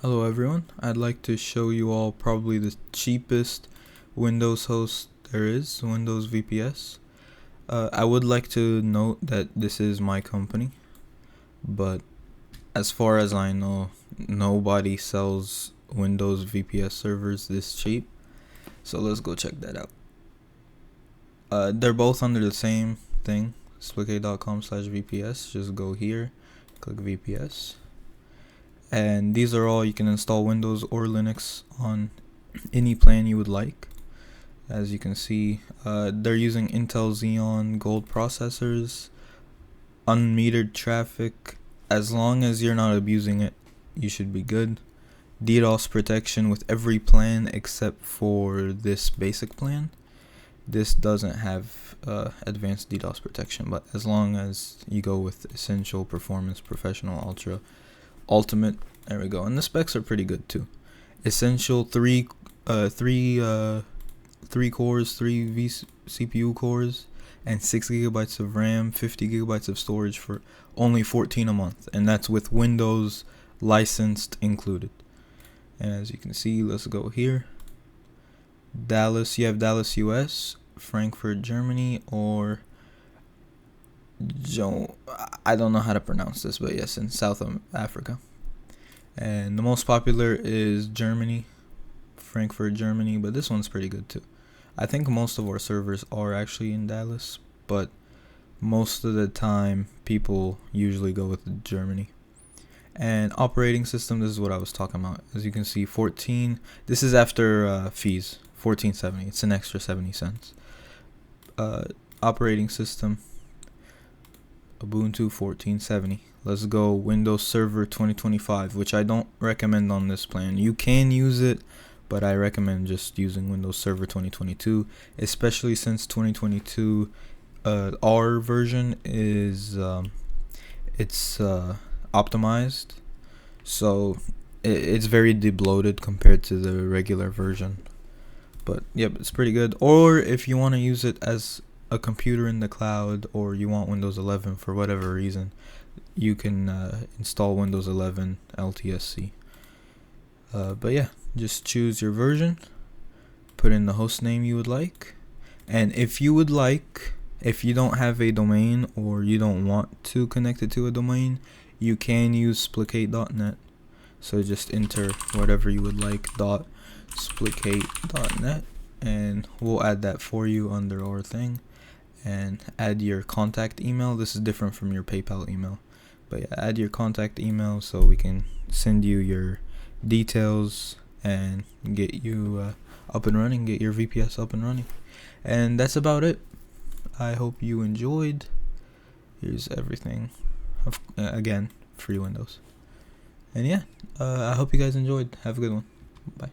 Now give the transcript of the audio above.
Hello everyone, I'd like to show you all probably the cheapest Windows host there is, Windows VPS. I would like to note that this is my company, but as far as I know, nobody sells Windows VPS servers this cheap, so let's go check that out. They're both under the same thing, splicate.com/VPS. Just go here, click VPS. And these are all, you can install Windows or Linux on any plan you would like. As you can see, they're using Intel Xeon Gold processors, unmetered traffic. As long as you're not abusing it, you should be good. DDoS protection with every plan except for this basic plan. This doesn't have advanced DDoS protection, but as long as you go with Essential, Performance, Professional, Ultra, Ultimate, there we go. And the specs are pretty good too. Essential, three cores, 3 CPU cores, and 6 gigabytes of RAM, 50 gigabytes of storage for only $14 a month, and that's with Windows licensed included. And as you can see, let's go here. Dallas, you have Dallas, US, Frankfurt, Germany, or I don't know how to pronounce this, but yes, in South Africa. And the most popular is Germany, Frankfurt, Germany, but this one's pretty good too. I think most of our servers are actually in Dallas, but most of the time people usually go with Germany. And operating system, this is what I was talking about. As you can see, 14, this is after fees, $14.70. It's an extra 70 cents. Operating system, Ubuntu 14.70. Let's go Windows Server 2025, which I don't recommend on this plan. You can use it, but I recommend just using Windows Server 2022, especially since 2022 our version is optimized, so it's very debloated compared to the regular version. But yep, it's pretty good. Or if you want to use it as a computer in the cloud, or you want Windows 11 for whatever reason, you can install Windows 11 LTSC. But yeah, just choose your version, put in the host name you would like, and if you don't have a domain or you don't want to connect it to a domain, you can use splicate.net. So just enter whatever you would like, .splicate.net, and we'll add that for you under our thing. And add your contact email. This is different from your PayPal email, but yeah, add your contact email so we can send you your details and get you up and running, get your VPS up and running. And that's about it. I hope you enjoyed. Here's everything, again, free Windows. And yeah, I hope you guys enjoyed. Have a good one. Bye.